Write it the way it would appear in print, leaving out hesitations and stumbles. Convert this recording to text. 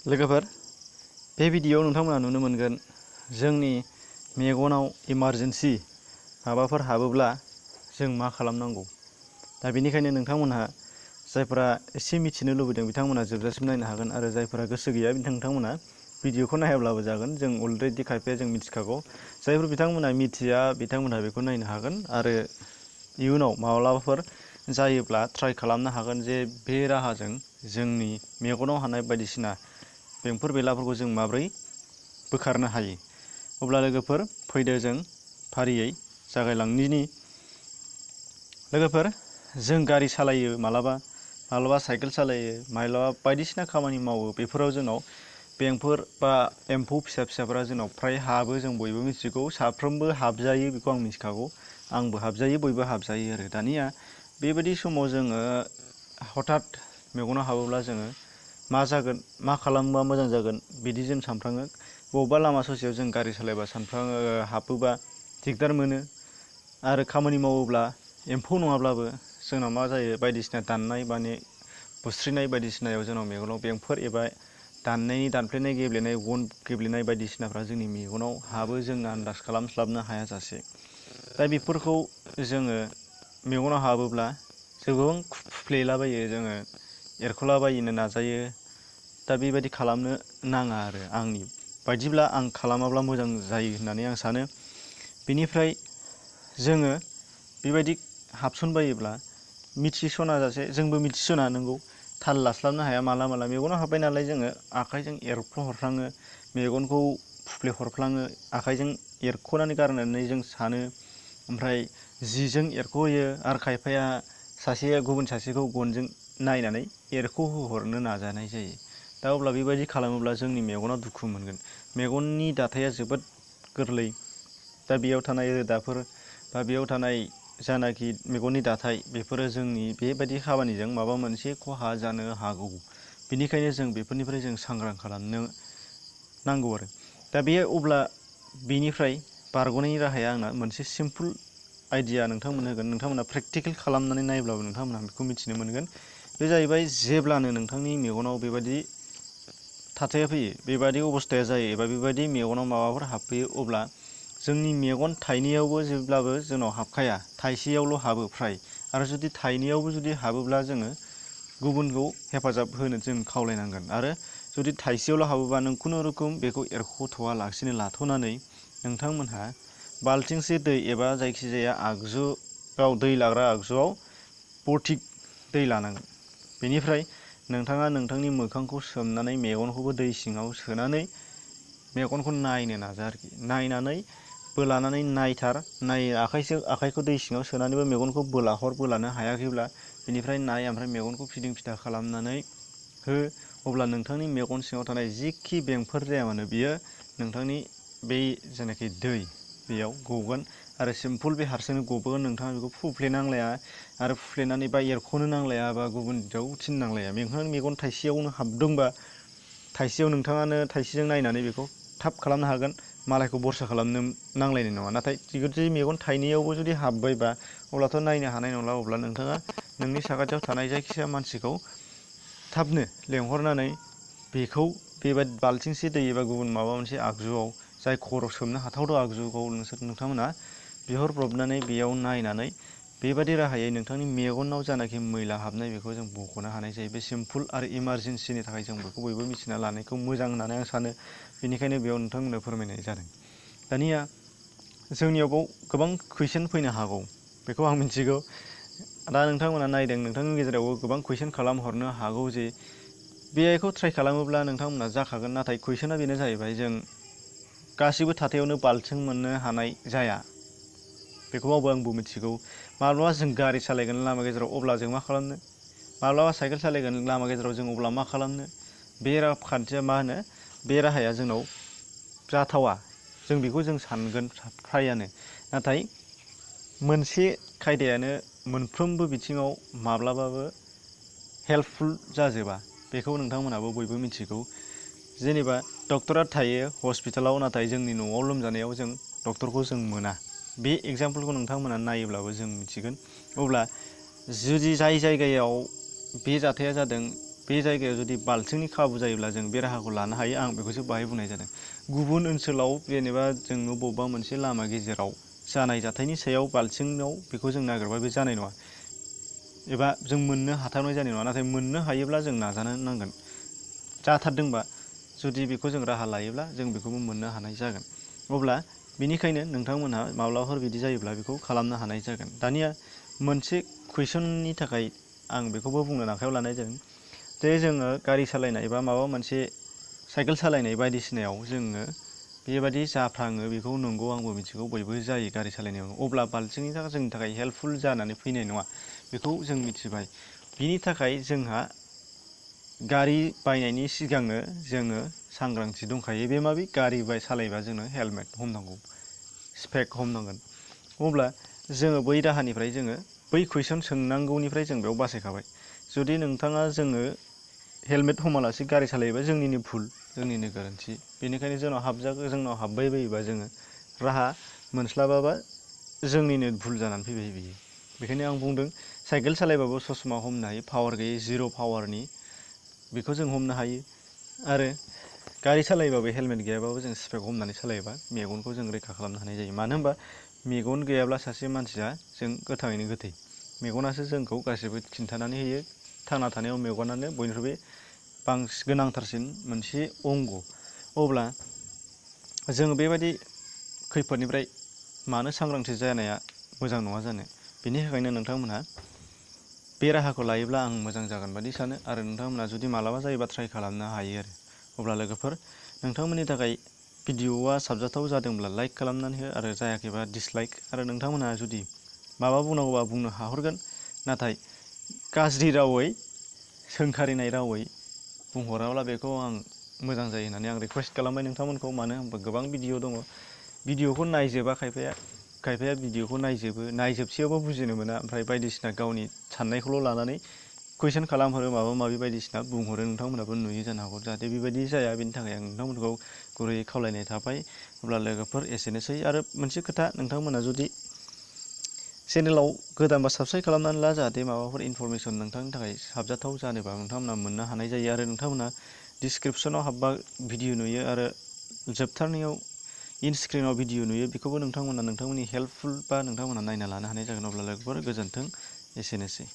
लोगोफोर बे भिडियोआव नोंथांमोना नुनो मोनगोन जोंनि मेगनाव इमारजेन्सि माबाफोर हाबोब्ला जों मा खालामनांगौ। दा बेनिखायनो नोंथांमोनहा जायफोरा एसे मिथिनो लुबैदों बिथांमोना जोबजासिम नायनो हागोन आरो जायफोरा गोसो गैया बिथांमोना भिडियोखौ नायाब्लाबो जागोन। जों अलरेडि खायफाया जों मिथिखागौ, जायफोर बिथांमोना मिथिया बिथांमोनहा बेखौ नायनो हागोन आरो इयुनाव माब्लाबाफोर जायोब्ला ट्राइ खालामनो हागोन जे बे राहाजों जोंनि मेगनाव हानाय बायदिसिना बेंफोर बेलाफोरखौ जों माब्रै बोखारनो हायो। अब्ला लोगोफोर फैदो जों फारियै जागायलांदिनि। लोगोफोर जों गारि सालायो, मालाबा साइकेल सालायो, माब्लाबा बायदिसिना खामानि मावो, बेफोराव जोंनाव बेंफोर बा एम्फौ फिसा फिसाफोरा जोंनाव फ्राय हाबो। जों बयबो मिथिगौ, साफ्रोमबो हाबजायो बेखौ आं मिथिखागौ, आंबो हाबजायो, बयबो हाबजायो आरो दानिया बेबायदि समाव जोङो हठात मेगनाव हाबोब्ला जोङो मा जागोन, मा खालामबा मोजां जागोन बिदि जों सानफ्राङो। बबेबा लामा ससेयाव जों गारि सालायबा हाबोबा दिगदार मोनो आरो खामानि मावोब्ला एम्फौ नङाब्लाबो जोंनाव मा जायो, बायदिसिना दाननाय माने बुस्रिनाय बायदिसिनायाव जोंनाव मेगनाव बेंफोर एबा दाननायनि दानफ्लेनाय गेब्लेनाय गन गेब्लेनाय बायदिसिनाफ्रा जोंनि मेगनाव हाबो, जों आन्दाज खालामस्लाबनो हायाजासे। दा बेफोरखौ जोङो मेगनाव हाबोब्ला जों गोबां फुफ्लेलाबायो, जोङो एरख'लाबायनो नाजायो। दा बेबायदि खालामनो नाङा आरो आंनि बायदिब्ला आं खालामाब्ला मोजां जायो होननानै आं सानो। बेनिफ्राय जोङो बेबायदि हाबसनबायोब्ला मिथिस'ना जासे, जोंबो मिथिस'ना नंगौ, थाल लास्लाबनो हाया, माला मेगनाव हाबबाय नालाय जोङो आखाइजों एरख्ल'हरफ्लाङो, मेगनखौ फुफ्लेहरफ्लाङो, आखाइजों एरख'नानै गारनानै जों सानो, ओमफ्राय जिजों एरख'होयो आरो खायफाया सासेया गुबुन सासेखौ गनजों नायनानै एरख'होहरनो नाजानाय जायो। दा अब्ला बेबायदि खालामोब्ला जोंनि मेगनाव दुखु मोनगोन। मेगननि दाथाया जोबोद गोरलै। दा बेयाव थानाय रोदाफोर बा बेयाव थानाय जानाखि मेगननि दाथाय, बेफोरो जोंनि बेबायदि खामानिजों माबा मोनसे खहा जानो हागौ। बेनिखायनो जों बेफोरनिफ्राय जों सांग्रां खालामनो नांगौ आरो। दा बे अब्ला बेनिफ्राय बारग'नायनि राहाया आंना मोनसे सिम्पोल आइडिया नोंथांमोन होगोन। नोंथांमोना प्रेक्टिकेल खालामनानै नायब्लाबो नोंथांमोनहा बेखौ मिथिनो मोनगोन। बे जाहैबाय, जेब्लानो नोंथांनि मेगनाव बेबायदि थाथाया फैयो, बेबायदि अबस्थाया जायो एबा बेबायदि मेगनाव माबाफोर हाबफैयो, अब्ला जोंनि मेगन थाइनैयावबो जेब्लाबो जोंनाव हाबखाया, थाइसेयावल' हाबो फ्राय। आरो जुदि थाइनैयावबो जुदि हाबोब्ला जोङो गुबुनखौ हेफाजाब होनो जों खावलायनांगोन। आरो जुदि थाइसेयावल' हाबोबा नों खुनुरुखुम बेखौ एरख'थ'वालासिनो लाथ'नानै नोंथांमोनहा बाल्थिंसे दै एबा जायखिजाया आगजुआव, दै लाग्रा आगजुआव बरथिक दै लानांगोन। बेनिफ्राय नोंथाङा नोंथांनि मोखांखौ सोमनानै मेगनखौबो दै सिङाव सोनानै मेगनखौ नायनो नाजा आरोखि। नायनानै बोलानानै नायथार, आखाइखौ दै सिङाव सोनानैबो मेगनखौ बोलानो हायाखैब्ला बेनिफ्राय नाय, ओमफ्राय मेगनखौ फिदिं फिदा खालामनानै हो। अब्ला नोंथांनि मेगन सिङाव थानाय जिखि बेंफोर जाया मानो बियो नोंथांनि बै जेनाखि दै बेयाव गगोन आरो सिम्पोल बे हारसिंनो गबोगोन। नोंथाङा बेखौ फुफ्लेनांलाया आरो फुफ्लेनानै बा एरख'नो नांलाया बा गुबुनजों थिननांलाया। नोंथांनि मेगन थाइसेयावनो हाबदोंबा थाइसेयाव नोंथाङानो थाइसेजों नायनानै बेखौ थाब खालामनो हागोन, मालायखौ भरसा खालामनो नांलायनाय नङा। नाथाय जुदि मेगन थाइनैयावबो जुदि हाबबायबा अब्लाथ' नायनो हानाय नंला। अब्ला नोंथाङा नोंनि साखाथियाव थानाय जायखिजाया मानसिखौ थाबनो लेंहरनानै बेखौ बेबायदि बाल्थिंसे दै एबा गुबुन माबा मोनसे आगजुआव, जाय खर' सोमनो हाथावथाव आगजुखौ नोंथांमोना बिहरब्रबनानै बेयाव नायनानै बेबायदि राहायै नोंथांनि मेगनाव जानाखि मैला हाबनाय बेखौ जों बख'नो हानाय जायो। बे सिम्पोल आरो इमारजेन्सिनि थाखाय जों बेखौ बयबो मिथिना लानायखौ मोजां होननानै आं सानो। बेनिखायनो बेयाव नोंथांमोननो फोरमायनाय जादों। दानिया जोंनियाव गोबां कुइसन फैनो हागौ, बेखौ आं मिथिगौ। दा नोंथांमोना नायदों, नोंथांनि गेजेरावबो गोबां कुइसन खालामहरनो हागौ जे बेखौ ट्राइ खालामोब्ला नोंथांमोना जाखागोन। नाथाय कुइसना बेनो जाहैबाय, जों गासिबो थाथायावनो बाल्थिं मोननो हानाय जाया, बेखौबो आंबो मिथिगौ। माब्लाबा जों गारि सालायगोन लामा गेजेराव, अब्ला जों मा खालामनो? माब्लाबा साइकेल सालायगोन लामा गेजेराव जों, अब्ला मा खालामनो? बे खान्थिया मा होनो, बे राहाया जोंनाव जाथावा। जों बेखौ जों सानगोन फ्रायानो। नाथाय मोनसे खायदायानो मोनफ्रोमबो बिथिङाव माब्लाबाबो हेल्पफुल जाजोबा, बेखौ नोंथांमोनाबो बयबो मिथिगौ। जेनेबा डक्टरा थायो हस्पिटालाव, नाथाय जोंनि न'आव लोमजानायाव जों डक्टरखौ जों मोना। बे एग्जाम्पोलखौ नोंथांमोना नायोब्लाबो जों मिथिगोन। अब्ला जुदि जाय जायगायाव बे जाथाया जादों बे जायगायाव जुदि बाल्थिंनि खाबु जायोब्ला जों बे राहाखौ लानो हायो। आं बेखौसो बाहाय बुंनाय जादों। गुबुन ओनसोलाव जेनेबा जोङो बबेबा मोनसे लामा गेजेराव जानाय जाथायनि सायाव बाल्थिङाव बेखौ जों नागिरबा बे जानाय नङा, एबा जों मोननो हाथावनाय जानाय नङा। नाथाय मोननो हायोब्ला जों नाजानो नांगोन। जाथारदोंबा जुदि बेखौ जों राहा लायोब्ला जों बेखौबो मोननो हानाय जागोन। अब्ला बेनिखायनो नोंथांमोनहा माब्लाबाफोर बिदि जायोब्ला बेखौ खालामनो हानाय जागोन। दानिया मोनसे कुइसननि थाखाय आं बेखौबो बुंनो आखायाव लानाय जादों जे जोङो गारि सालायनाय बा माबा मोनसे साइकेल सालायनाय बायदिसिनायाव जोङो बेबादि जाफ्लाङो बेखौ नंगौ, आंबो मिथिगौ, बयबो जायो गारि सालायनायाव। अब्ला बाल्थिंनि थाखाय जोंनि थाखाय हेल्पफुल जानानै फैनाय नङा, बेखौ जों मिथिबाय। बिनि थाखाय जोंहा गारि बायनायनि सिगांनो जोङो सांग्रांथि दंखायो। बे माबि गारि सालायबा जोङो हेलमेट हमनांगौ, स्पेक हमनांगोन। अब्ला जोङो बै राहानिफ्राय जोङो बै कुइसन सोंनांगौनिफ्राय जों बेयाव बासायखाबाय। जुदि नोंथाङा जोङो हेलमेट हमालासे गारि सालायोबा जोंनिनो भुल, जोंनिनो गोरोन्थि। बेनिखायनो जोंनाव हाबबाय बायोबा जोङो राहा मोनस्लाबाबा जोंनिनो भुल जानानै फैबाय बियो। बेखायनो आं बुंदों साइकेल सालायबाबो ससमा हमनो हायो, पावार गैयै जिर' पावारनि, बेखौ जों हमनो हायो। आरो गारि सालायबाबो हेलमेट गैयाबाबो जों स्पेक हमनानै सालायोबा मेगनखौ जों रैखा खालामनो हानाय जायो। मानो होनबा मेगन गैयाब्ला सासे मानसिया जों गोथाङैनो गोथै। मेगनासो जोंखौ गासैबो खिन्थानानै होयो। थांना थानायाव मेगनानो बयनिख्रुइबो बांसिन गोनांथारसिन मोनसे अंग। अब्ला जोङो बेबायदि खैफोदनिफ्राय मानो सांग्रांथि जानाया मोजां नङा जानो? बेनि थाखायनो नोंथांमोनहा बे राहाखौ लायोब्ला आं मोजां जागोन बादि सानो। आरो नोंथांमोना जुदि मालाबा जायोबा ट्राइ खालामनो हायो आरो। अब्ला लोगोफोर, नोंथांमोननि थाखाय भिडिअआ साबजाथाव जादोंब्ला लाइक खालामनानै हो, आरो जायाखैबा डिसलाइक। आरो नोंथांमोनहा जुदि माबा बुंनांगौबा बुंनो हाहरगोन, नाथाय गाज्रि रावै, सोंखारिनाय रावै बुंहराब्ला बेखौ आं मोजां जायो होननानै आं रिकुवेस्ट खालामबाय नोंथांमोनखौ। मानो होनबा गोबां भिडिअ दङ, भिडिअखौ नायजोबा खायफाया भिडिअखौ नायजोबो, नायजोबसेयावबो बुजिनो मोना, ओमफ्राय बायदिसिना गावनि साननायखौल' लानानै कुइसन खालामहरो, माबा माबि बायदिसिना बुंहरो। नोंथांमोनाबो नुयो जानो हागौ। जाहाथे बेबायदि जाया, बेनि थाखाय आं नोंथांमोनखौ गुरैयै खावलायनाय थाबाय। अब्ला लोगोफोर एसेनोसै। आरो मोनसे खोथा, नोंथांमोना जुदि चेनेलाव गोदानबा साबस्क्राइब खालामनानै ला, जाहाथे माबाफोर इनफरमेसन नोंथांनि थाखाय साबजाथाव जानोबा नोंथांमोना मोननो हानाय जायो। आरो नोंथांमोना डिसक्रिपसनाव हाबबा भिडिअ नुयो, आरो जोबथारनायाव इन स्क्रिनाव भिडिअ नुयो। बेखौबो नोंथांमोना नोंथांमोननि हेल्पफुल बा नोंथांमोना नायना लानो हानाय जागोन। अब्ला लोगोफोर गोजोन्थों, एसेनोसै।